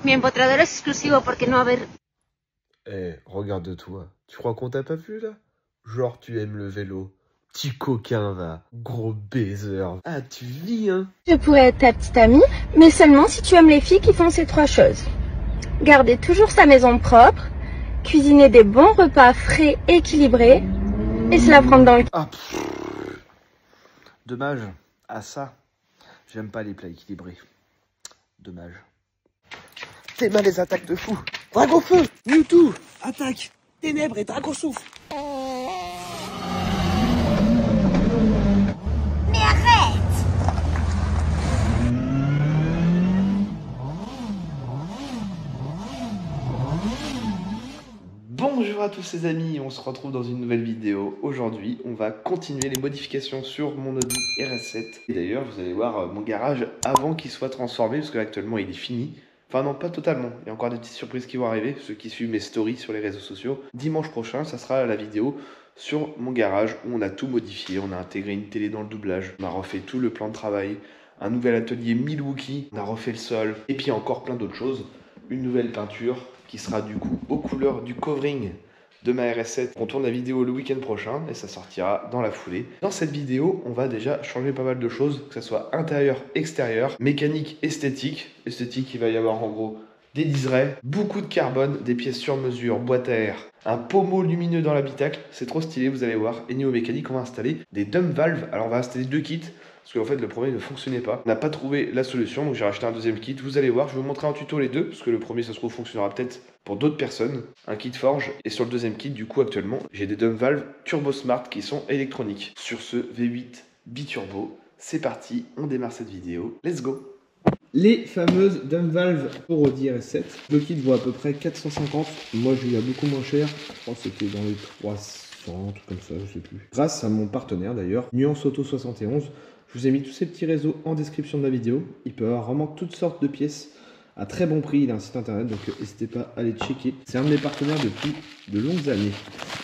Mi empotrador es exclusivo porque no haber... Eh, regarde-toi. Tu crois qu'on t'a pas vu, là? Genre, tu aimes le vélo. Petit coquin, va. Gros baiser. Ah, tu vis, hein? Je pourrais être ta petite amie, mais seulement si tu aimes les filles qui font ces 3 choses. Garder toujours sa maison propre, cuisiner des bons repas frais, équilibrés, et se la prendre dans le... Ah, dommage. Ah, ça. J'aime pas les plats équilibrés. Dommage. T'es mal les attaques de fou. Dragon feu, Mewtwo, attaque, ténèbres et dragon souffle. Mais arrête! Bonjour à tous les amis, on se retrouve dans une nouvelle vidéo. Aujourd'hui, on va continuer les modifications sur mon Audi RS7. Et d'ailleurs, vous allez voir mon garage avant qu'il soit transformé, parce que actuellement il est fini. Enfin non, pas totalement. Il y a encore des petites surprises qui vont arriver. Ceux qui suivent mes stories sur les réseaux sociaux. Dimanche prochain, ça sera la vidéo sur mon garage où on a tout modifié. On a intégré une télé dans le doublage. On a refait tout le plan de travail. Un nouvel atelier Milwaukee. On a refait le sol. Et puis encore plein d'autres choses. Une nouvelle peinture qui sera du coup aux couleurs du covering de ma RS7. On tourne la vidéo le week-end prochain et ça sortira dans la foulée. Dans cette vidéo, on va déjà changer pas mal de choses, que ce soit intérieur, extérieur, mécanique, esthétique. Esthétique, il va y avoir en gros des liserés, beaucoup de carbone, des pièces sur mesure, boîte à air, un pommeau lumineux dans l'habitacle. C'est trop stylé, vous allez voir. Et niveau mécanique, on va installer des dump valves. Alors on va installer 2 kits. Parce qu'en fait, le premier ne fonctionnait pas. On n'a pas trouvé la solution, donc j'ai racheté un deuxième kit. Vous allez voir, je vais vous montrer en tuto les deux, parce que le premier, ça se trouve, fonctionnera peut-être pour d'autres personnes. Un kit forge, et sur le deuxième kit, du coup, actuellement, j'ai des dump valves Turbo Smart qui sont électroniques. Sur ce V8 biturbo, c'est parti, on démarre cette vidéo. Let's go! Les fameuses dump valves pour Audi RS7. Le kit vaut à peu près 450. Moi, j'ai eu à beaucoup moins cher. Je crois que c'était dans les 300, tout comme ça, je sais plus. Grâce à mon partenaire d'ailleurs, Nuance Auto 71. Je vous ai mis tous ces petits réseaux en description de la vidéo. Il peut y avoir vraiment toutes sortes de pièces à très bon prix. Il a un site internet, donc n'hésitez pas à aller checker. C'est un de mes partenaires depuis de longues années.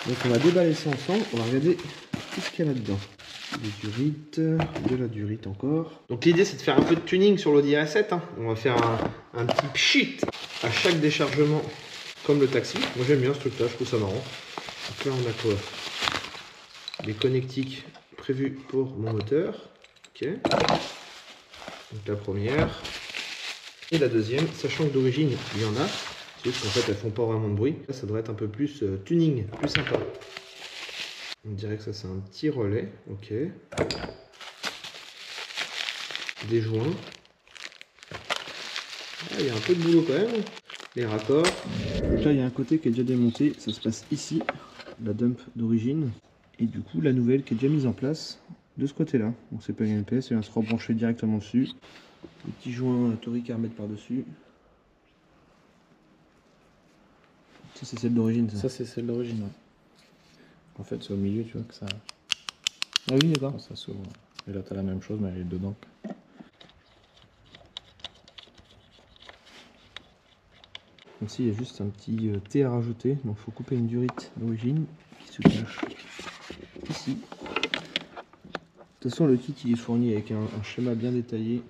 Donc on va déballer ça ensemble. On va regarder tout ce qu'il y a là-dedans. Des durites, de la durite encore. Donc l'idée c'est de faire un peu de tuning sur l'Audi RS7. Hein. On va faire un petit pchit à chaque déchargement comme le taxi. Moi j'aime bien ce truc là, je trouve ça marrant. Donc là on a quoi? Des connectiques prévus pour mon moteur. Ok, donc la première et la deuxième, sachant que d'origine il y en a, sauf qu'en fait elles font pas vraiment de bruit. Là ça devrait être un peu plus tuning, plus sympa. On dirait que ça c'est un petit relais, ok. Des joints. Ah, il y a un peu de boulot quand même. Les raccords. Donc là il y a un côté qui est déjà démonté, ça se passe ici, la dump d'origine. Et du coup la nouvelle qui est déjà mise en place de ce côté là. Donc c'est pas une NPS, elle vient se rebrancher directement dessus. Les petits joints toriques à remettre par dessus. Ça c'est celle d'origine ça. Ça c'est celle d'origine, ouais. En fait c'est au milieu tu vois que ça... Ah oui d'accord. Ça s'ouvre. Et là t'as la même chose mais elle est dedans. Ici il y a juste un petit T à rajouter. Donc il faut couper une durite d'origine qui se cache ici. De toute façon le kit il est fourni avec un schéma bien détaillé.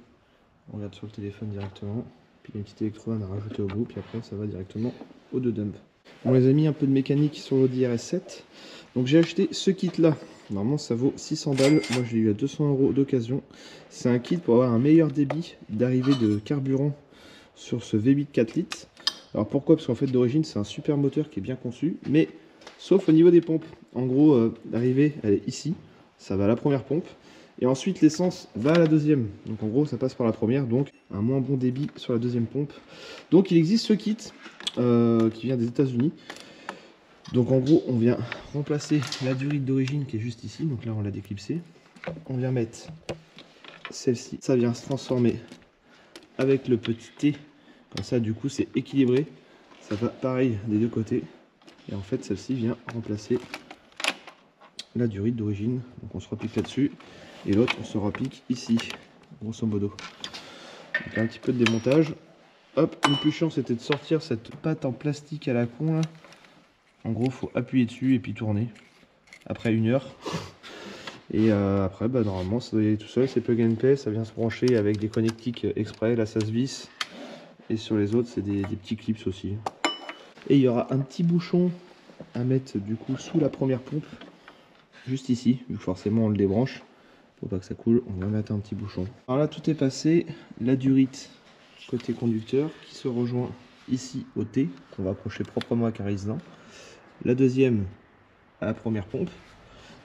On regarde sur le téléphone directement. Puis il y a une petite électrode à rajouter au bout. Puis après ça va directement aux deux dumps. On les a mis un peu de mécanique sur l'Audi RS7. Donc j'ai acheté ce kit là. Normalement ça vaut 600 balles. Moi je l'ai eu à 200 € d'occasion. C'est un kit pour avoir un meilleur débit d'arrivée de carburant sur ce V8 4 litres. Alors pourquoi? Parce qu'en fait d'origine c'est un super moteur qui est bien conçu. Mais sauf au niveau des pompes. En gros l'arrivée elle est ici. Ça va à la première pompe. Et ensuite l'essence va à la deuxième. Donc en gros ça passe par la première. Donc un moins bon débit sur la deuxième pompe. Donc il existe ce kit qui vient des États-Unis. Donc en gros on vient remplacer la durite d'origine qui est juste ici. Donc là on l'a déclipsée. On vient mettre celle-ci. Ça vient se transformer avec le petit T. Comme ça du coup c'est équilibré. Ça va pareil des deux côtés. Et en fait celle-ci vient remplacer la durite d'origine. Donc on se repique là-dessus. Et l'autre on se repique ici. Grosso modo. Donc un petit peu de démontage. Hop, le plus chiant c'était de sortir cette pâte en plastique à la con là. En gros faut appuyer dessus et puis tourner. Après 1 heure. Et après bah, normalement ça doit y aller tout seul. C'est plug and play, ça vient se brancher avec des connectiques exprès. Là ça se visse. Et sur les autres, c'est des petits clips aussi. Et il y aura un petit bouchon à mettre du coup sous la première pompe. Juste ici, vu que forcément on le débranche. Faut pas que ça coule, on va mettre un petit bouchon. Alors là, tout est passé. La durite côté conducteur qui se rejoint ici au T, qu'on va accrocher proprement à Carisdan. La deuxième à la première pompe.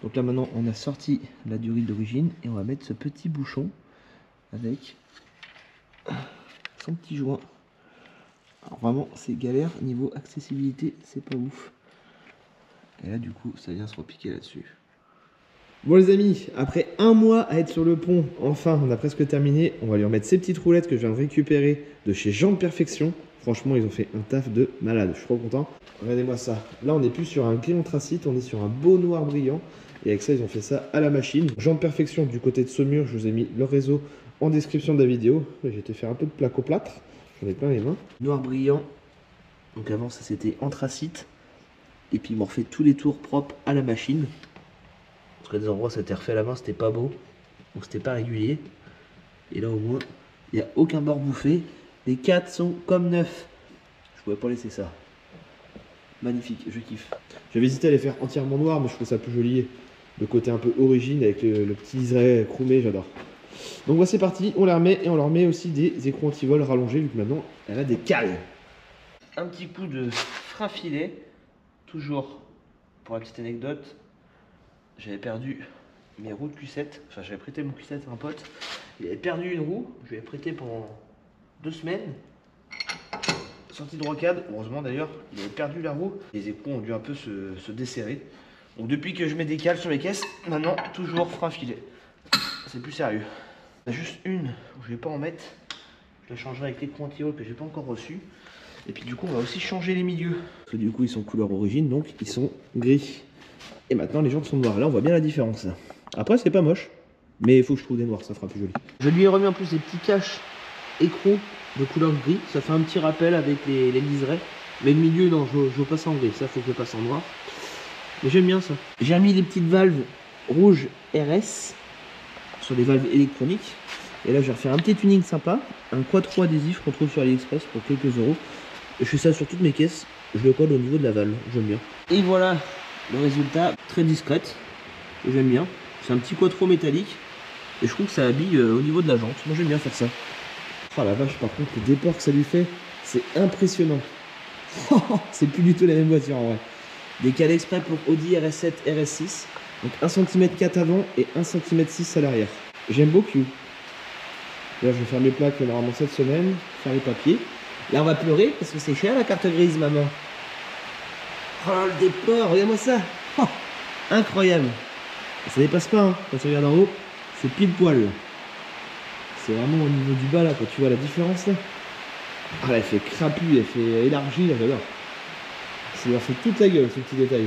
Donc là maintenant on a sorti la durite d'origine et on va mettre ce petit bouchon avec son petit joint. Alors vraiment c'est galère, niveau accessibilité c'est pas ouf. Et là du coup ça vient se repiquer là-dessus. Bon les amis, après un mois à être sur le pont, enfin on a presque terminé. On va lui remettre ces petites roulettes que je viens de récupérer de chez Jambes Perfection. Franchement ils ont fait un taf de malade, je suis trop content. Regardez-moi ça, là on n'est plus sur un gris anthracite, on est sur un beau noir brillant. Et avec ça ils ont fait ça à la machine. Jambes Perfection du côté de Saumur, je vous ai mis leur réseau en description de la vidéo. J'ai été faire un peu de placo-plâtre, j'en ai plein les mains. Noir brillant, donc avant ça c'était anthracite. Et puis ils m'ont refait tous les tours propres à la machine. Parce qu'à des endroits ça était refait à la main, c'était pas beau. Donc c'était pas régulier. Et là au moins, il n'y a aucun bord bouffé. Les 4 sont comme neufs. Je pouvais pas laisser ça. Magnifique, je kiffe. J'avais hésité à les faire entièrement noirs, mais je trouve ça plus joli. Le côté un peu origine avec le petit liseré chromé, j'adore. Donc voilà, c'est parti, on la remet et on leur met aussi des écrous anti-vol rallongés, vu que maintenant elle a des cales. Un petit coup de frein filet, toujours pour la petite anecdote, j'avais perdu mes roues de Q7, enfin j'avais prêté mon Q7 à un pote, il avait perdu une roue, je lui ai prêté pendant 2 semaines. Sortie de rocade, heureusement d'ailleurs, il avait perdu la roue. Les écrous ont dû un peu se desserrer. Donc depuis que je mets des cales sur les caisses, maintenant toujours frein filet. C'est plus sérieux. Il y en a juste une où je vais pas en mettre. Je la changerai avec l'écrou anti-vol que j'ai pas encore reçu. Et puis du coup on va aussi changer les milieux. Parce que du coup ils sont couleur origine, donc ils sont gris. Et maintenant les jantes sont noires. Là on voit bien la différence. Après c'est pas moche, mais il faut que je trouve des noirs, ça fera plus joli. Je lui ai remis en plus des petits caches écrous de couleur gris, ça fait un petit rappel avec les liserés, mais le milieu non, je veux pas ça en gris, ça faut que je passe en noir, mais j'aime bien ça. J'ai remis les petites valves rouges RS sur les valves électroniques, et là je vais refaire un petit tuning sympa, un quattro adhésif qu'on trouve sur AliExpress pour quelques euros, et je fais ça sur toutes mes caisses, je le colle au niveau de la valve, j'aime bien. Et voilà le résultat, très discrète, j'aime bien, c'est un petit quattro métallique, et je trouve que ça habille au niveau de la jante, moi j'aime bien faire ça. Oh la vache, par contre, le déport que ça lui fait, c'est impressionnant. C'est plus du tout la même voiture en vrai. Des cales exprès pour Audi RS7, RS6. Donc 1 cm 4 avant et 1 cm 6 à l'arrière. J'aime beaucoup. Là, je vais faire mes plaques normalement cette semaine, faire les papiers. Là, on va pleurer parce que c'est cher la carte grise, maman. Oh le déport, regarde-moi ça. Oh, incroyable. Ça dépasse pas, hein. Quand tu regardes en haut, c'est pile poil. C'est vraiment au niveau du bas là, quand tu vois la différence là. Ah là, elle fait crapu, elle fait élargie là, j'adore. Ça leur fait toute la gueule ce petit détail.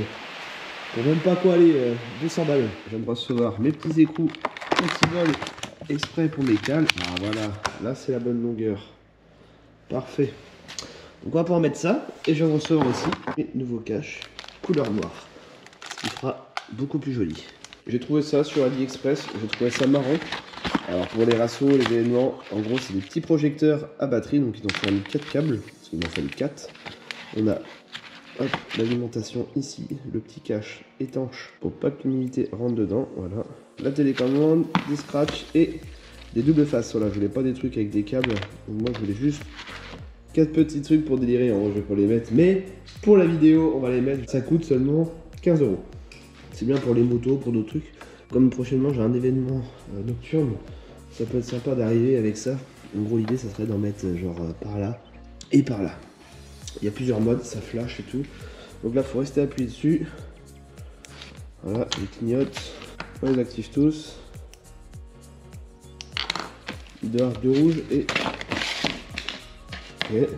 Pour même pas quoi aller 200 balles. Je viens de recevoir mes petits écrous anti-vol exprès pour mes cales. Ah voilà, là c'est la bonne longueur. Parfait. Donc on va pouvoir mettre ça. Et je viens de recevoir aussi mes nouveaux caches couleur noire. Ce qui fera beaucoup plus joli. J'ai trouvé ça sur AliExpress, j'ai trouvé ça marrant. Alors pour les rassos, les événements, en gros c'est des petits projecteurs à batterie, donc ils ont fourni 4 câbles, parce qu'il en fallait 4. On a l'alimentation ici, le petit cache étanche pour pas que l'humidité rentre dedans, voilà. La télécommande, des scratchs et des doubles faces, voilà, je voulais pas des trucs avec des câbles, donc moi je voulais juste 4 petits trucs pour délirer, en gros je vais pas les mettre, mais pour la vidéo on va les mettre, ça coûte seulement 15 €. C'est bien pour les motos, pour d'autres trucs. Comme prochainement j'ai un événement nocturne, ça peut être sympa d'arriver avec ça. En gros l'idée ça serait d'en mettre genre par là et par là. Il y a plusieurs modes, ça flash et tout. Donc là il faut rester appuyé dessus. Voilà, il clignote. On les active tous. Il doit y avoir 2 rouges et... Ok.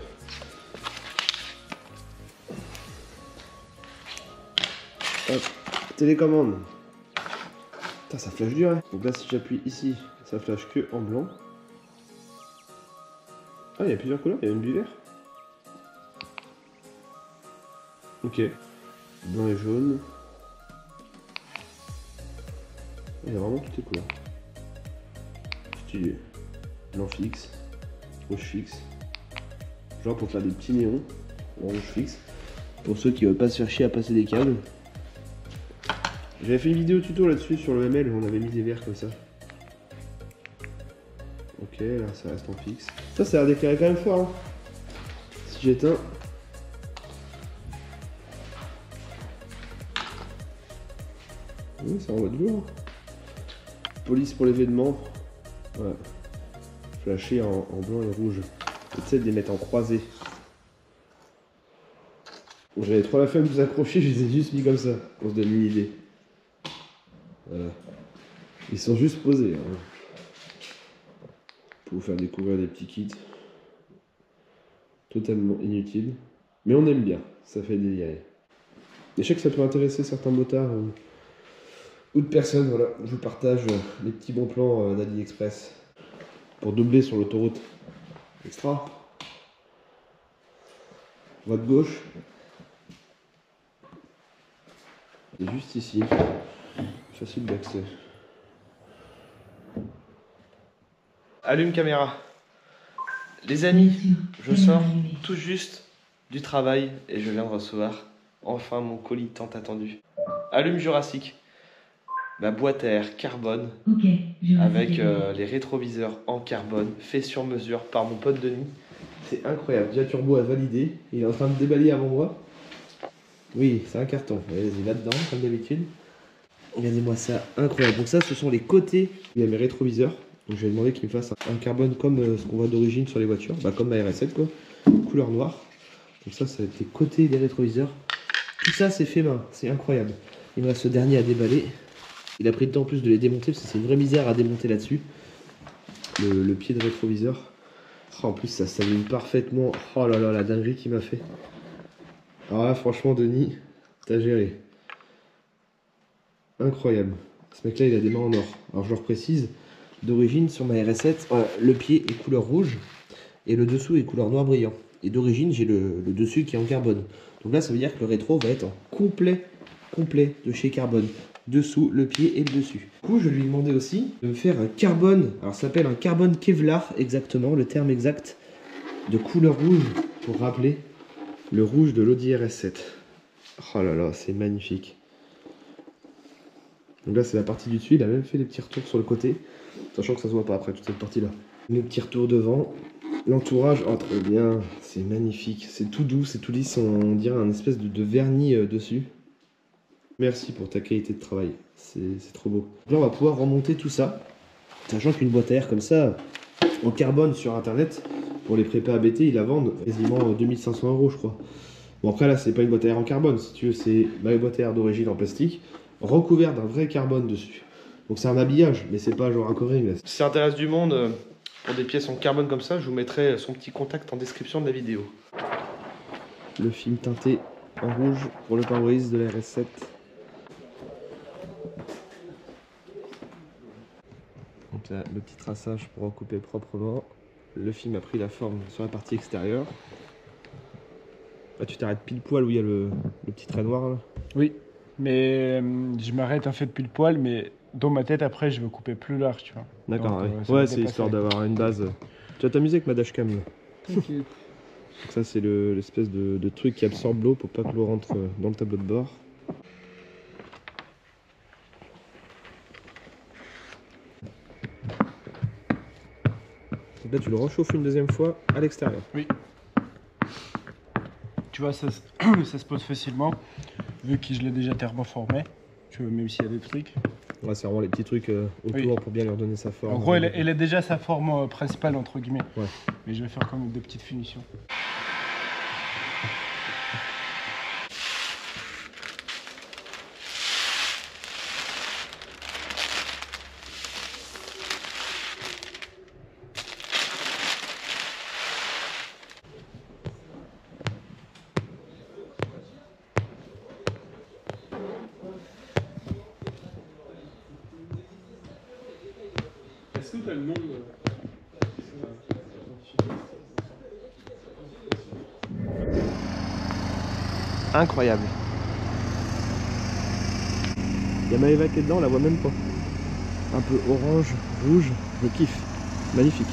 Hop, télécommande. Putain, ça flash dur, hein. Donc là, si j'appuie ici, ça flash que en blanc. Ah, il y a plusieurs couleurs, il y a une du vert. Ok. Blanc et jaune. Il y a vraiment toutes les couleurs. Stylé. Blanc fixe, rouge fixe. genre pour faire des petits néons en rouge fixe. Pour ceux qui veulent pas se faire chier à passer des câbles. J'avais fait une vidéo tuto là-dessus sur le ML, on avait mis des verres comme ça. Ok, là ça reste en fixe. Ça a l'air d'éclairer quand même fort. Hein. Si j'éteins. Oui, ça envoie de lourd. Police pour l'événement. Voilà. Flashé en blanc et rouge. J'essaie de les mettre en croisé. J'avais trop la flemme de vous accrocher, je les ai juste mis comme ça, pour se donner une idée. Voilà. Ils sont juste posés. Hein. Pour vous faire découvrir des petits kits. Totalement inutiles. Mais on aime bien, ça fait délirer. Et je sais que ça peut intéresser certains motards ou de personnes, voilà. Je vous partage les petits bons plans d'AliExpress. Pour doubler sur l'autoroute. Extra. Voie de gauche. Et juste ici. Facile d'accès. Allume caméra. Les amis, je sors tout juste du travail et je viens de recevoir enfin mon colis tant attendu. Allume Jurassic. Ma boîte à air carbone avec les rétroviseurs en carbone fait sur mesure par mon pote Denis. C'est incroyable. Déjà Turbo a validé. Il est en train de déballer avant moi. Oui, c'est un carton. Allez-y là-dedans, comme d'habitude. Regardez-moi ça, incroyable. Donc ça, ce sont les côtés. Il y a mes rétroviseurs. Donc je vais demander qu'il me fasse un carbone comme ce qu'on voit d'origine sur les voitures. Bah, comme ma RS7 quoi. Couleur noire. Donc ça va être les côtés des rétroviseurs. Tout ça, c'est fait main. C'est incroyable. Il me reste ce dernier à déballer. Il a pris le temps en plus de les démonter parce que c'est une vraie misère à démonter là-dessus. Le pied de rétroviseur. Oh, en plus ça s'aligne parfaitement. Oh là là, la dinguerie qu'il m'a fait. Alors là franchement Denis, t'as géré. Incroyable. Ce mec là il a des mains en or. Alors je leur précise, d'origine sur ma RS7, le pied est couleur rouge et le dessous est couleur noir brillant. Et d'origine j'ai le dessus qui est en carbone. Donc là ça veut dire que le rétro va être en complet de chez Carbone. Dessous, le pied et le dessus. Du coup, je lui ai demandé aussi de me faire un carbone. Alors, ça s'appelle un carbone Kevlar, exactement, le terme exact, de couleur rouge, pour rappeler le rouge de l'Audi RS7. Oh là là, c'est magnifique. Donc là, c'est la partie du dessus. Il a même fait des petits retours sur le côté, sachant que ça se voit pas après toute cette partie-là. Les petits retours devant. L'entourage, oh trop bien, c'est magnifique. C'est tout doux, c'est tout lisse, on dirait un espèce de vernis dessus. Merci pour ta qualité de travail, c'est trop beau. Là on va pouvoir remonter tout ça, sachant qu'une boîte à air comme ça, en carbone sur internet, pour les prépas ABT, ils la vendent quasiment 2500 € je crois. Bon après là c'est pas une boîte à air en carbone, si tu veux c'est ma boîte à air d'origine en plastique, recouvert d'un vrai carbone dessus. Donc c'est un habillage, mais c'est pas genre un covering. Si ça intéresse du monde, pour des pièces en carbone comme ça, je vous mettrai son petit contact en description de la vidéo. Le film teinté en rouge pour le pare-brise de la RS7. Donc là, le petit traçage pour recouper proprement. Le film a pris la forme sur la partie extérieure. Là, tu t'arrêtes pile poil où il y a le petit trait noir là. Oui, mais je m'arrête en fait pile poil, mais dans ma tête après je veux couper plus large, tu vois. D'accord, ouais, c'est histoire d'avoir une base. Tu vas t'amuser avec ma dashcam là. T'inquiète. Donc ça c'est l'espèce de truc qui absorbe l'eau pour pas que l'eau rentre dans le tableau de bord. Donc là tu le réchauffes une deuxième fois à l'extérieur. Oui. Tu vois, ça se pose facilement, vu que je l'ai déjà thermoformé, tu vois, même s'il y a des trucs. Ouais, c'est vraiment les petits trucs autour pour bien leur donner sa forme. En gros, elle est déjà sa forme principale, entre guillemets. Ouais. Mais je vais faire quand même des petites finitions. Est-ce que tu as le nom Incroyable. Il y a Maëva qui est dedans, on la voit même pas. Un peu orange, rouge, je kiffe. Magnifique.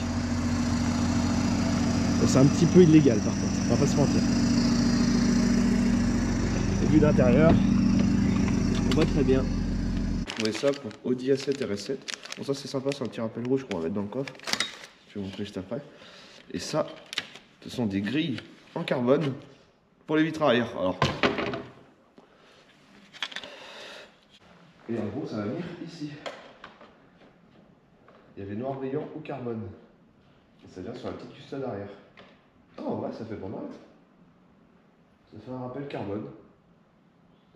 Bon, c'est un petit peu illégal par contre, on va pas se mentir. Et vue d'intérieur, on voit très bien. On met ça pour Audi A7 RS7. Bon, ça c'est sympa, c'est un petit rappel rouge qu'on va mettre dans le coffre. Je vais vous montrer juste après. Et ça, ce sont des grilles en carbone pour les vitres arrière. Alors, et en gros, ça va venir ici. Il y avait noir brillant ou carbone. Et ça vient sur la petite custode arrière. Oh ouais, ça fait pas mal. Ça fait un rappel carbone.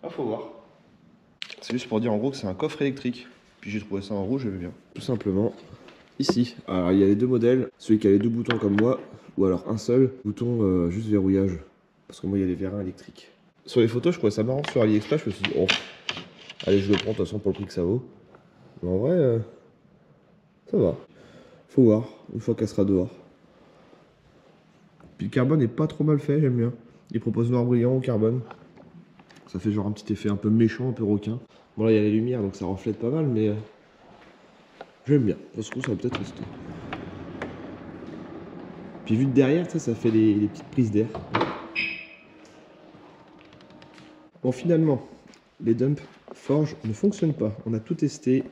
Ah, faut voir. C'est juste pour dire en gros que c'est un coffre électrique. Puis j'ai trouvé ça en rouge, j'aimais bien. Tout simplement ici. Alors il y a les deux modèles. Celui qui a les deux boutons comme moi, ou alors un seul bouton juste verrouillage. Parce que moi il y a les vérins électriques. Sur les photos, je trouvais ça marrant sur AliExpress. Je me suis dit, oh, allez, je le prends de toute façon pour le prix que ça vaut. Mais en vrai, ça va. Faut voir une fois qu'elle sera dehors. Puis le carbone est pas trop mal fait, j'aime bien. Il propose noir brillant au carbone. Ça fait genre un petit effet un peu méchant, un peu requin. Bon là il y a les lumières donc ça reflète pas mal mais j'aime bien. Parce que ça va peut-être rester. Puis vu de derrière, ça fait les petites prises d'air. Bon finalement, les dumps Forge ne fonctionnent pas. On a tout testé.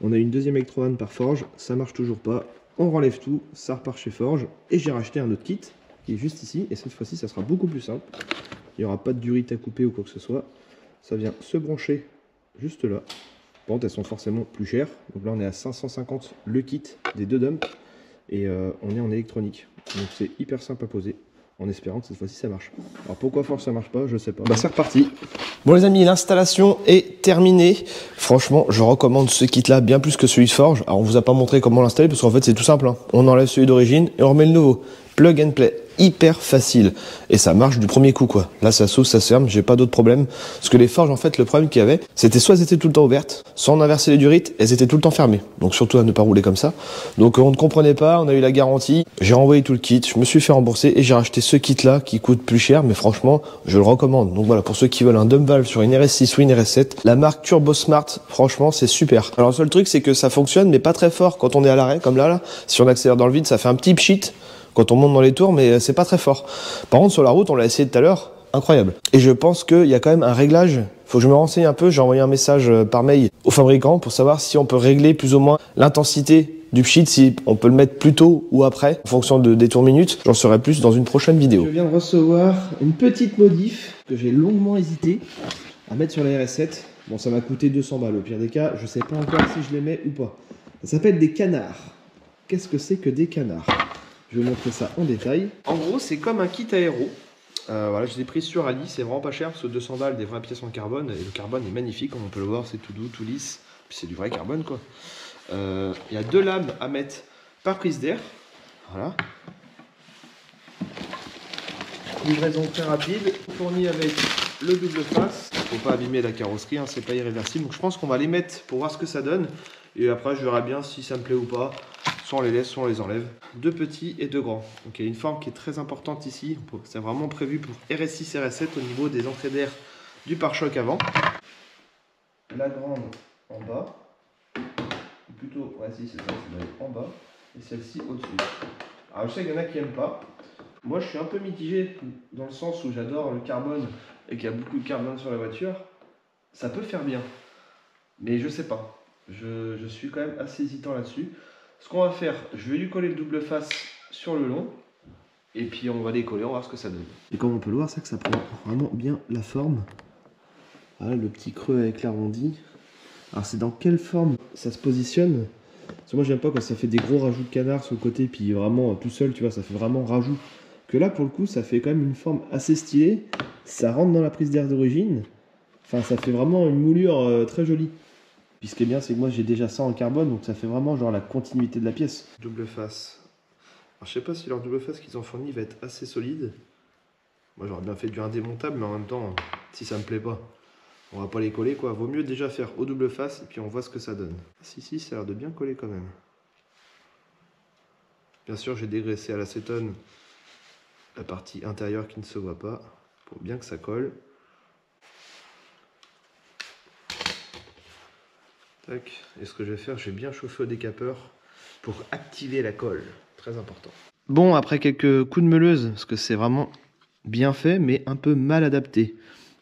On a une deuxième électrovan par Forge, ça marche toujours pas. On renlève tout, ça repart chez Forge. Et j'ai racheté un autre kit qui est juste ici. Et cette fois-ci ça sera beaucoup plus simple. Il n'y aura pas de durite à couper ou quoi que ce soit. Ça vient se brancher juste là. Par contre, elles sont forcément plus chères. Donc là, on est à 550 le kit des deux dumps. Et on est en électronique. Donc c'est hyper simple à poser. En espérant que cette fois-ci ça marche. Alors pourquoi Forge ça marche pas, je sais pas. Bah c'est reparti. Bon les amis, l'installation est terminée. Franchement, je recommande ce kit là bien plus que celui de Forge. Alors on vous a pas montré comment l'installer parce qu'en fait c'est tout simple. Hein. On enlève celui d'origine et on remet le nouveau. Plug and play. Hyper facile et ça marche du premier coup quoi. Là ça s'ouvre, ça se ferme, j'ai pas d'autres problèmes parce que les Forges en fait le problème qu'il y avait c'était soit elles étaient tout le temps ouvertes, soit on inversait les durites, elles étaient tout le temps fermées. Donc surtout à ne pas rouler comme ça. Donc on ne comprenait pas, on a eu la garantie, j'ai renvoyé tout le kit, je me suis fait rembourser et j'ai racheté ce kit là qui coûte plus cher mais franchement je le recommande. Donc voilà pour ceux qui veulent un dump valve sur une RS6 ou une RS7, la marque Turbo Smart, franchement c'est super. Alors le seul truc c'est que ça fonctionne mais pas très fort quand on est à l'arrêt comme là. Si on accélère dans le vide ça fait un petit pchit quand on monte dans les tours, mais c'est pas très fort. Par contre, sur la route, on l'a essayé tout à l'heure, incroyable. Et je pense qu'il y a quand même un réglage. Faut que je me renseigne un peu. J'ai envoyé un message par mail au fabricant pour savoir si on peut régler plus ou moins l'intensité du pchit, si on peut le mettre plus tôt ou après, en fonction des tours minutes. J'en saurai plus dans une prochaine vidéo. Je viens de recevoir une petite modif que j'ai longuement hésité à mettre sur la RS7. Bon, ça m'a coûté 200 balles. Au pire des cas, je sais pas encore si je les mets ou pas. Ça s'appelle des canards. Qu'est-ce que c'est que des canards ? Je vais vous montrer ça en détail. En gros, c'est comme un kit aéro. Voilà, je l'ai pris sur Ali, c'est vraiment pas cher parce que 200 balles, des vraies pièces en carbone. Et le carbone est magnifique, comme on peut le voir, c'est tout doux, tout lisse. Puis c'est du vrai carbone quoi. Il y a 2 lames à mettre par prise d'air. Voilà. Livraison très rapide, fournie avec le double face. Faut pas abîmer la carrosserie, hein, c'est pas irréversible. Donc je pense qu'on va les mettre pour voir ce que ça donne. Et après, je verrai bien si ça me plaît ou pas. Soit on les laisse, soit on les enlève. 2 petits et 2 grands. Donc il y a une forme qui est très importante ici. C'est vraiment prévu pour RS6, RS7 au niveau des entrées d'air du pare-choc avant. La grande en bas. Ou plutôt, ouais si c'est ça, c'est en bas. Et celle-ci au-dessus. Alors je sais qu'il y en a qui n'aiment pas. Moi je suis un peu mitigé dans le sens où j'adore le carbone et qu'il y a beaucoup de carbone sur la voiture. Ça peut faire bien. Mais je sais pas. Je suis quand même assez hésitant là-dessus. Ce qu'on va faire, je vais lui coller le double face sur le long. Et puis on va les coller, on va voir ce que ça donne. Et comme on peut le voir, c'est que ça prend vraiment bien la forme. Voilà le petit creux avec l'arrondi. Alors c'est dans quelle forme ça se positionne? Parce que moi j'aime pas quand ça fait des gros rajouts de canard sur le côté. Puis vraiment tout seul, tu vois, ça fait vraiment rajout. Que là pour le coup, ça fait quand même une forme assez stylée. Ça rentre dans la prise d'air d'origine. Enfin ça fait vraiment une moulure très jolie. Puis ce qui est bien, c'est que moi j'ai déjà ça en carbone, donc ça fait vraiment genre la continuité de la pièce. Double face. Alors je sais pas si leur double face qu'ils ont fourni va être assez solide. Moi j'aurais bien fait du indémontable, mais en même temps, si ça me plaît pas, on va pas les coller quoi. Vaut mieux déjà faire au double face et puis on voit ce que ça donne. Si, ça a l'air de bien coller quand même. Bien sûr, j'ai dégraissé à l'acétone la partie intérieure qui ne se voit pas, pour bien que ça colle. Et ce que je vais faire, je vais bien chauffer au décapeur pour activer la colle. Très important. Bon, après quelques coups de meuleuse, parce que c'est vraiment bien fait, mais un peu mal adapté.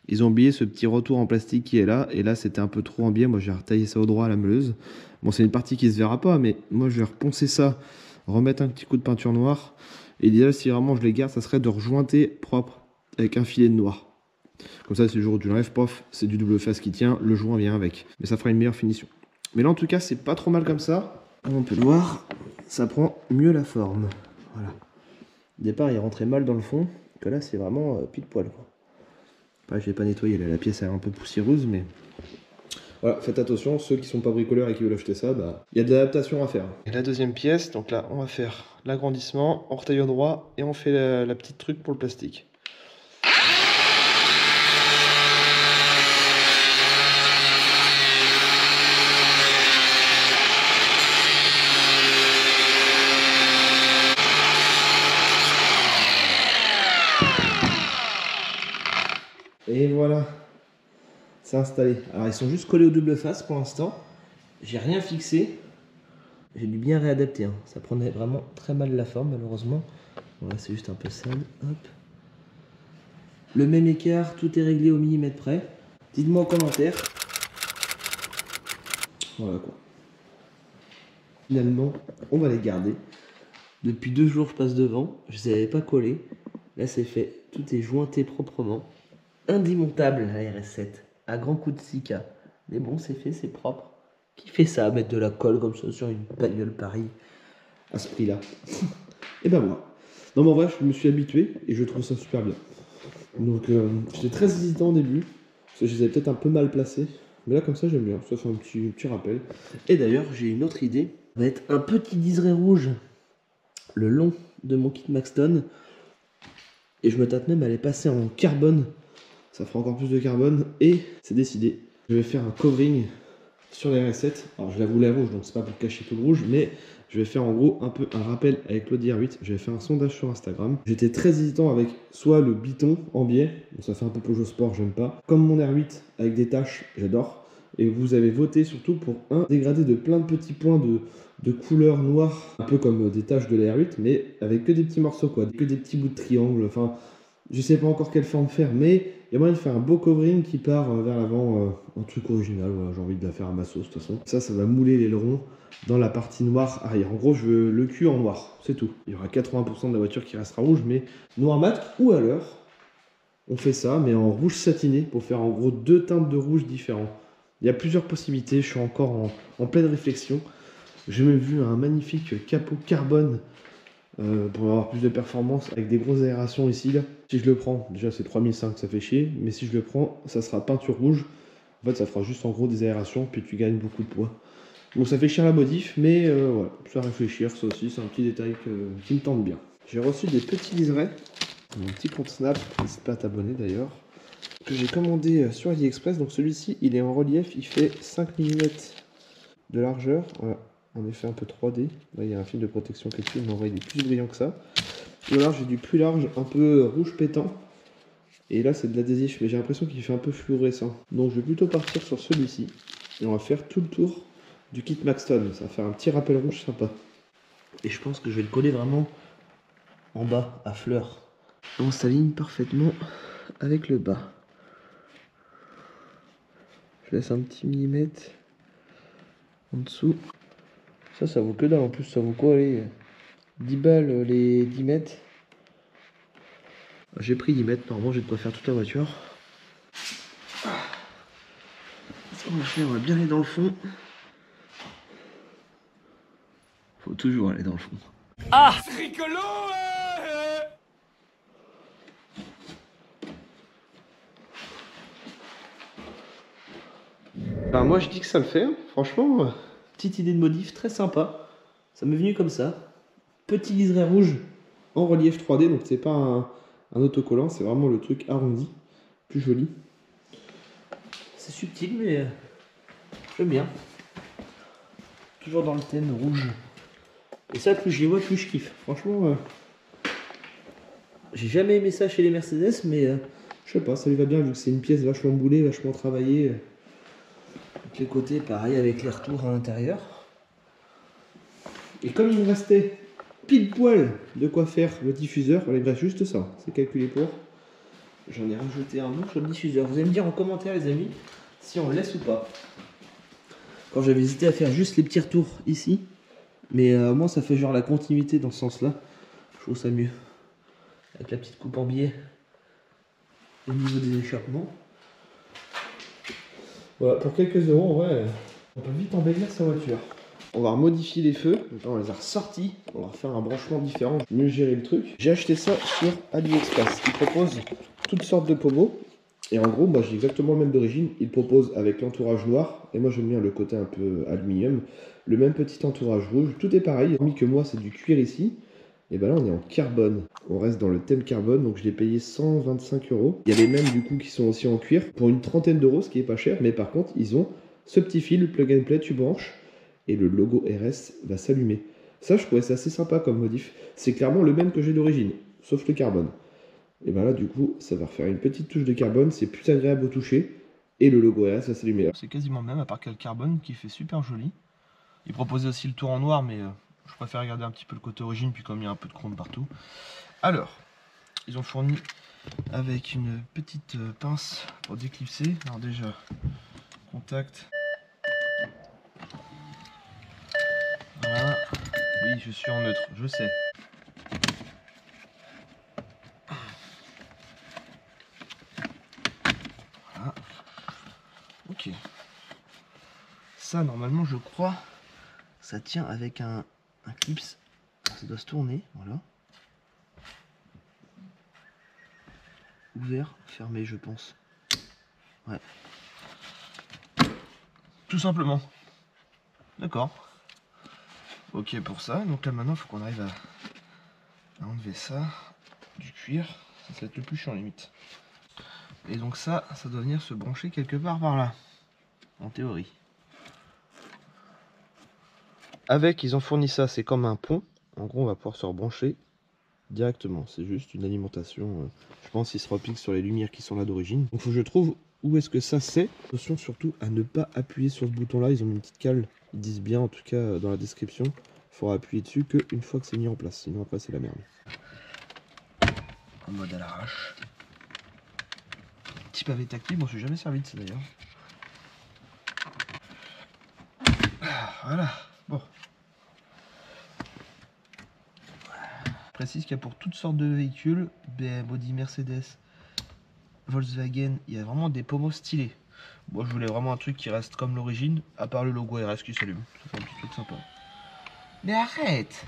Ils ont oublié ce petit retour en plastique qui est là, et là c'était un peu trop en biais. Moi j'ai retaillé ça au droit à la meuleuse. Bon, c'est une partie qui se verra pas, mais moi je vais reponcer ça, remettre un petit coup de peinture noire. Et l'idéal, si vraiment je les garde, ça serait de rejointer propre avec un filet de noir. Comme ça, si le jour où tu l'enlèves, pof, c'est du double face qui tient, le joint vient avec. Mais ça fera une meilleure finition. Mais là en tout cas, c'est pas trop mal comme ça. On peut le voir, ça prend mieux la forme. Voilà. Au départ, il rentrait mal dans le fond, que là c'est vraiment pile poil, quoi. Enfin, je l'ai pas nettoyé, là, la pièce est un peu poussiéreuse, mais voilà, faites attention, ceux qui sont pas bricoleurs et qui veulent acheter ça, bah, il y a de l'adaptation à faire. Et la deuxième pièce, donc là, on va faire l'agrandissement, on retaille au droit et on fait la petite truc pour le plastique. Et voilà, c'est installé. Alors ils sont juste collés au double face pour l'instant. J'ai rien fixé. J'ai dû bien réadapter. Hein. Ça prenait vraiment très mal la forme malheureusement. Voilà, c'est juste un peu sale. Hop. Le même écart, tout est réglé au millimètre près. Dites-moi en commentaire. Voilà quoi. Finalement, on va les garder. Depuis 2 jours, je passe devant. Je ne les avais pas collés. Là, c'est fait. Tout est jointé proprement. Indémontable la RS7, à grand coup de Sika. Mais bon, c'est fait, c'est propre. Qui fait ça, mettre de la colle comme ça sur une bagnole pareille à ce prix-là? Et ben moi. Non mais en vrai, je me suis habitué et je trouve ça super bien. Donc j'étais très hésitant au début, parce que je les avais peut-être un peu mal placés. Mais là comme ça j'aime bien, ça fait un petit rappel. Et d'ailleurs j'ai une autre idée. Ça va être un petit liseré rouge le long de mon kit Maxton. Et je me tâte même à les passer en carbone. Ça fera encore plus de carbone et c'est décidé. Je vais faire un covering sur les RS7. Alors je la voulais rouge, donc c'est pas pour cacher tout le rouge, mais je vais faire en gros un peu un rappel avec l'Audi R8. Je vais faire un sondage sur Instagram. J'étais très hésitant avec soit le biton en biais, bon, ça fait un peu Peugeot Sport, j'aime pas. Comme mon R8 avec des taches, j'adore. Et vous avez voté surtout pour un dégradé de plein de petits points de couleur noire, un peu comme des taches de la R8, mais avec que des petits morceaux, quoi, que des petits bouts de triangle. Enfin, je sais pas encore quelle forme faire, mais il y a moyen de faire un beau covering qui part vers l'avant, un truc original. Voilà, j'ai envie de la faire à ma sauce de toute façon. Ça va mouler l'aileron dans la partie noire arrière. En gros, je veux le cul en noir, c'est tout. Il y aura 80% de la voiture qui restera rouge, mais noir mat, ou alors on fait ça, mais en rouge satiné, pour faire en gros 2 teintes de rouge différents. Il y a plusieurs possibilités, je suis encore en pleine réflexion. J'ai même vu un magnifique capot carbone pour avoir plus de performance avec des grosses aérations ici. Là. Si je le prends, déjà c'est 3005, ça fait chier, mais si je le prends, ça sera peinture rouge. En fait, ça fera juste en gros des aérations, puis tu gagnes beaucoup de poids. Donc ça fait cher la modif, mais voilà, ça réfléchir, ça aussi, c'est un petit détail qui me tente bien. J'ai reçu des petits liserés, mon petit compte Snap, n'hésite pas à t'abonner d'ailleurs, que j'ai commandé sur AliExpress. Donc celui-ci, il est en relief, il fait 5 mm de largeur, voilà. En effet un peu 3D, là il y a un film de protection qui est dessus, mais en vrai il est plus brillant que ça. Ou alors j'ai du plus large, un peu rouge pétant. Et là c'est de l'adhésif, mais j'ai l'impression qu'il fait un peu fluorescent. Donc je vais plutôt partir sur celui-ci. Et on va faire tout le tour du kit Maxton. Ça va faire un petit rappel rouge sympa. Et je pense que je vais le coller vraiment en bas, à fleur. On s'aligne parfaitement avec le bas. Je laisse un petit millimètre en dessous. Ça vaut que dalle, en plus ça vaut quoi, allez, 10 balles les 10 mètres. J'ai pris 10 mètres, normalement j'ai de quoi faire toute la voiture. Ça on va faire, on va bien aller dans le fond. Faut toujours aller dans le fond. Ah, c'est rigolo. Ben moi je dis que ça le fait, hein. Franchement, petite idée de modif très sympa. Ça m'est venu comme ça. Petit liseré rouge en relief 3D, donc c'est pas un autocollant, c'est vraiment le truc arrondi, plus joli. C'est subtil mais j'aime bien. Toujours dans le thème rouge. Et ça, plus j'y vois, plus je kiffe. Franchement, j'ai jamais aimé ça chez les Mercedes, mais je sais pas, ça lui va bien vu que c'est une pièce vachement boulée, vachement travaillée. Les côtés pareil avec les retours à l'intérieur. Et comme il me restait pile poil de quoi faire le diffuseur. Voilà, il me reste juste ça, c'est calculé pour. J'en ai rajouté un autre sur le diffuseur. Vous allez me dire en commentaire les amis si on le laisse ou pas. Quand j'avais hésité à faire juste les petits retours ici, mais au moins ça fait genre la continuité dans ce sens là. Je trouve ça mieux. Avec la petite coupe en biais au niveau des échappements. Voilà, pour quelques euros en vrai, on peut vite embellir sa voiture. On va remodifier les feux, on les a ressortis, on va refaire un branchement différent, mieux gérer le truc. J'ai acheté ça sur AliExpress, ils proposent toutes sortes de pommeaux. Et en gros, moi j'ai exactement le même d'origine, ils proposent avec l'entourage noir, et moi j'aime bien le côté un peu aluminium, le même petit entourage rouge, tout est pareil, hormis que moi c'est du cuir ici. Et ben là on est en carbone, on reste dans le thème carbone, donc je l'ai payé 125 €. Il y a les mêmes du coup qui sont aussi en cuir, pour une trentaine d'euros, ce qui est pas cher, mais par contre ils ont ce petit fil, plug and play, tu branches, et le logo RS va s'allumer. Ça je trouvais ça assez sympa comme modif, c'est clairement le même que j'ai d'origine, sauf le carbone. Et ben là du coup ça va refaire une petite touche de carbone, c'est plus agréable au toucher, et le logo RS va s'allumer. C'est quasiment le même, à part qu'il y a le carbone qui fait super joli. Ils proposaient aussi le tour en noir, mais je préfère regarder un petit peu le côté origine, puis comme il y a un peu de chrome partout. Alors, ils ont fourni avec une petite pince pour déclipser. Alors déjà, contact. Voilà. Oui, je suis en neutre, je sais. Voilà. Ok. Ça, normalement, je crois, ça tient avec un clips. Ça doit se tourner, voilà. Ouvert, fermé, je pense. Ouais. Tout simplement. D'accord. Ok pour ça. Donc là maintenant, il faut qu'on arrive à enlever ça du cuir. Ça va être le plus chiant limite. Et donc ça doit venir se brancher quelque part par là. En théorie. Avec, ils ont fourni ça, c'est comme un pont. En gros, on va pouvoir se rebrancher directement. C'est juste une alimentation. Je pense qu'il se replique sur les lumières qui sont là d'origine. Donc, il faut que je trouve où est-ce que ça c'est. Attention surtout à ne pas appuyer sur ce bouton-là. Ils ont mis une petite cale. Ils disent bien, en tout cas, dans la description. Il faudra appuyer dessus qu'une fois que c'est mis en place. Sinon, après, c'est la merde. En mode à l'arrache. Petit pavé tactile. Bon, je ne suis jamais servi de ça d'ailleurs. Voilà. Bon. Je précise qu'il y a pour toutes sortes de véhicules, BMW, Audi, Mercedes, Volkswagen, il y a vraiment des pommeaux stylés. Moi je voulais vraiment un truc qui reste comme l'origine, à part le logo RS qui s'allume. Ça fait un petit truc sympa. Mais arrête!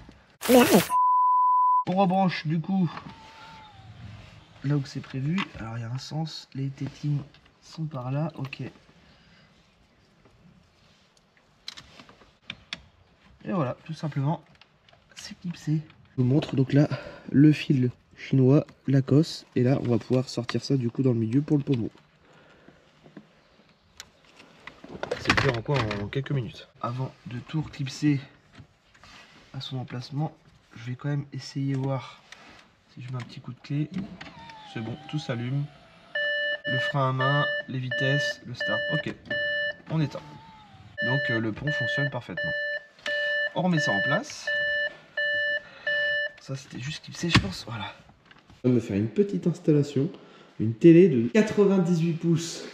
On rebranche du coup là où c'est prévu. Alors il y a un sens, les tétines sont par là, ok. Et voilà, tout simplement, c'est clipsé. Je vous montre donc là le fil chinois, la cosse, et là on va pouvoir sortir ça du coup dans le milieu pour le pommeau. C'est clair en quoi en quelques minutes. Avant de tout reclipser à son emplacement, je vais quand même essayer voir si je mets un petit coup de clé. C'est bon, tout s'allume. Le frein à main, les vitesses, le start. Ok, on éteint. Donc le pont fonctionne parfaitement. On remet ça en place. Ça c'était juste clipsé je pense, voilà. On va faire une petite installation, une télé de 98 pouces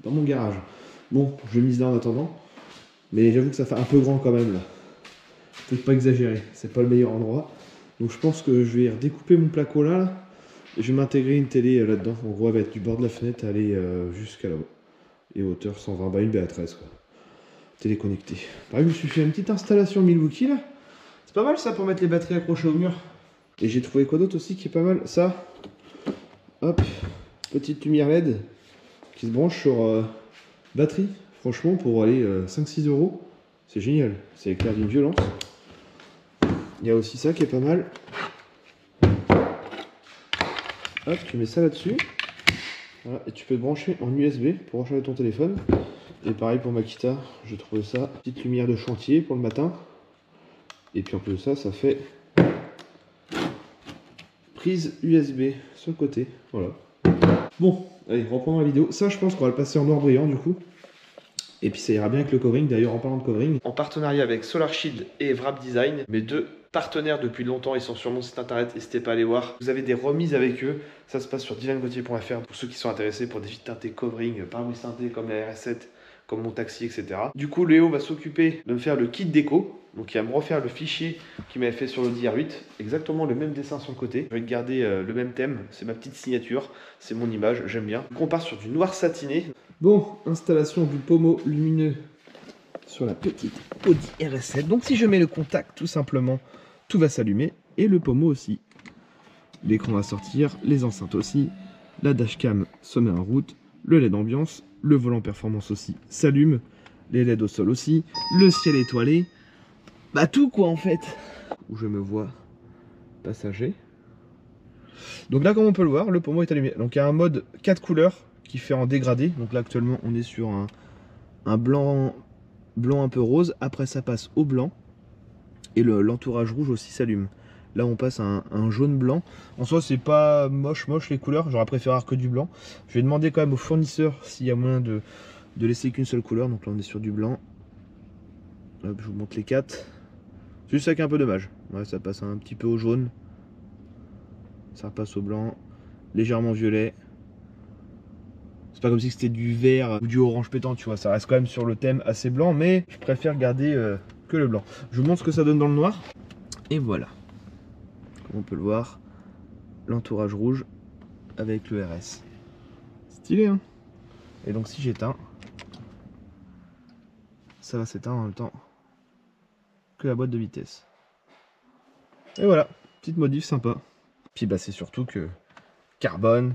dans mon garage. Bon, je mise là en attendant, mais j'avoue que ça fait un peu grand quand même là. Faut pas exagérer, c'est pas le meilleur endroit. Donc je pense que je vais redécouper mon placo là, et je vais m'intégrer une télé là-dedans. En gros elle va être du bord de la fenêtre, aller jusqu'à là-haut. Et hauteur 120, bah une BA13 quoi. Télé connectée. Pareil, je me suis fait une petite installation Milwaukee là. C'est pas mal ça pour mettre les batteries accrochées au mur. Et j'ai trouvé quoi d'autre aussi qui est pas mal. Ça, hop, petite lumière LED qui se branche sur batterie. Franchement, pour aller 5-6 €, c'est génial. C'est éclair d'une violence. Il y a aussi ça qui est pas mal. Hop, tu mets ça là-dessus. Voilà, et tu peux te brancher en USB pour recharger ton téléphone. Et pareil pour Makita, j'ai trouvé ça. Petite lumière de chantier pour le matin. Et puis en plus de ça, ça fait prise USB sur le côté. Voilà. Bon, allez, reprenons la vidéo. Ça, je pense qu'on va le passer en noir brillant du coup. Et puis ça ira bien avec le covering. D'ailleurs, en parlant de covering, en partenariat avec SolarShield et Wrap Design, mes deux partenaires depuis longtemps, ils sont sur mon site internet, n'hésitez pas à aller voir. Vous avez des remises avec eux, ça se passe sur dylangauthier.fr pour ceux qui sont intéressés pour des vitres teintées covering, pare-brise teintées comme la RS7, comme mon taxi, etc. Du coup, Léo va s'occuper de me faire le kit déco. Donc il va me refaire le fichier qu'il m'avait fait sur l'Audi R8, exactement le même dessin sur le côté. Je vais garder le même thème, c'est ma petite signature, c'est mon image, j'aime bien. Donc on part sur du noir satiné. Bon, installation du pommeau lumineux sur la petite Audi RS7. Donc si je mets le contact, tout simplement, tout va s'allumer et le pommeau aussi. L'écran va sortir, les enceintes aussi, la dashcam se met en route, le LED ambiance, le volant performance aussi s'allume, les LED au sol aussi, le ciel étoilé. Bah tout quoi en fait. Où je me vois passager. Donc là comme on peut le voir, le pommeau est allumé. Donc il y a un mode 4 couleurs qui fait en dégradé. Donc là actuellement on est sur un blanc un peu rose. Après ça passe au blanc. Et l'entourage rouge aussi s'allume. Là on passe à un jaune blanc. En soi c'est pas moche les couleurs. J'aurais préféré avoir que du blanc. Je vais demander quand même au fournisseur s'il y a moyen de laisser qu'une seule couleur. Donc là on est sur du blanc. Hop, je vous montre les 4. Juste avec un peu de mage. Ouais, ça passe un petit peu au jaune. Ça repasse au blanc. Légèrement violet. C'est pas comme si c'était du vert ou du orange pétant, tu vois. Ça reste quand même sur le thème assez blanc, mais je préfère garder que le blanc. Je vous montre ce que ça donne dans le noir. Et voilà. Comme on peut le voir, l'entourage rouge avec le RS. Stylé, hein. Et donc si j'éteins, ça va s'éteindre en même temps que la boîte de vitesse. Et voilà, petite modif sympa. Puis bah c'est surtout que carbone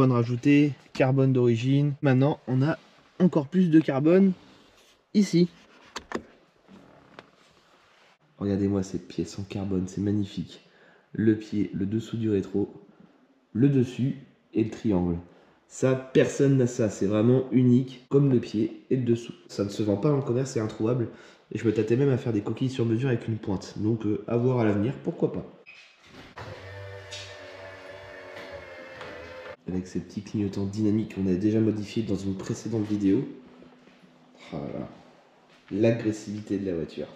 rajouté, carbone d'origine. Maintenant on a encore plus de carbone ici. Regardez-moi cette pièce en carbone, c'est magnifique. Le pied, le dessous du rétro, le dessus et le triangle. Ça, personne n'a ça, c'est vraiment unique, comme le pied et le dessous. Ça ne se vend pas dans le commerce, c'est introuvable. Et je me tâtais même à faire des coquilles sur mesure avec une pointe. Donc à voir à l'avenir, pourquoi pas. Avec ces petits clignotants dynamiques qu'on a déjà modifiés dans une précédente vidéo. Oh là là. L'agressivité de la voiture.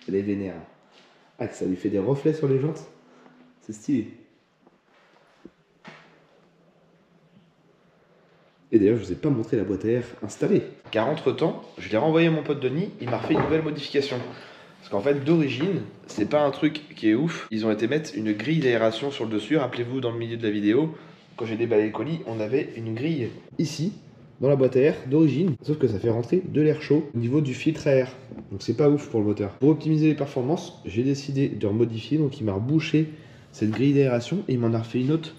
Elle est vénère. Ah, que ça lui fait des reflets sur les jantes. C'est stylé. Et d'ailleurs, je ne vous ai pas montré la boîte à air installée. Car entre temps, je l'ai renvoyé à mon pote Denis, il m'a refait une nouvelle modification. Parce qu'en fait, d'origine, c'est pas un truc qui est ouf. Ils ont été mettre une grille d'aération sur le dessus. Rappelez-vous, dans le milieu de la vidéo, quand j'ai déballé le colis, on avait une grille ici, dans la boîte à air d'origine. Sauf que ça fait rentrer de l'air chaud au niveau du filtre à air. Donc c'est pas ouf pour le moteur. Pour optimiser les performances, j'ai décidé de remodifier. Donc il m'a rebouché cette grille d'aération et il m'en a refait une autre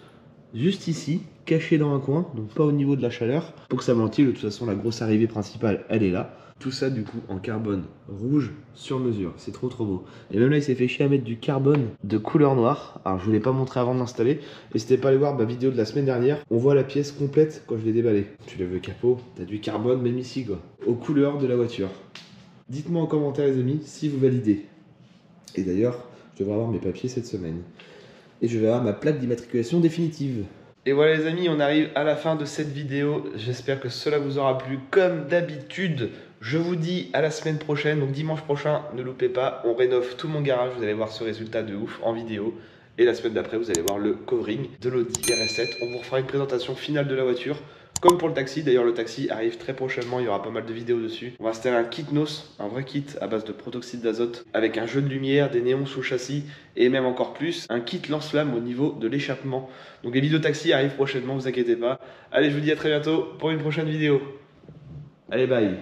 juste ici, caché dans un coin, donc pas au niveau de la chaleur, pour que ça ventile. De toute façon, la grosse arrivée principale, elle est là. Tout ça, du coup, en carbone rouge sur mesure. C'est trop beau. Et même là, il s'est fait chier à mettre du carbone de couleur noire. Alors, je vous l'ai pas montré avant de l'installer. N'hésitez pas à aller voir ma vidéo de la semaine dernière. On voit la pièce complète quand je l'ai déballée. Tu lèves le capot, t'as du carbone, même ici, quoi. Aux couleurs de la voiture. Dites-moi en commentaire, les amis, si vous validez. Et d'ailleurs, je devrais avoir mes papiers cette semaine. Et je vais avoir ma plaque d'immatriculation définitive. Et voilà les amis, on arrive à la fin de cette vidéo. J'espère que cela vous aura plu. Comme d'habitude, je vous dis à la semaine prochaine. Donc dimanche prochain, ne loupez pas, on rénove tout mon garage. Vous allez voir ce résultat de ouf en vidéo. Et la semaine d'après, vous allez voir le covering de l'Audi RS7. On vous refera une présentation finale de la voiture. Comme pour le taxi, d'ailleurs le taxi arrive très prochainement, il y aura pas mal de vidéos dessus. On va installer un kit NOS, un vrai kit à base de protoxyde d'azote, avec un jeu de lumière, des néons sous châssis, et même encore plus, un kit lance-flamme au niveau de l'échappement. Donc les vidéos taxi arrivent prochainement, vous inquiétez pas. Allez, je vous dis à très bientôt pour une prochaine vidéo. Allez, bye.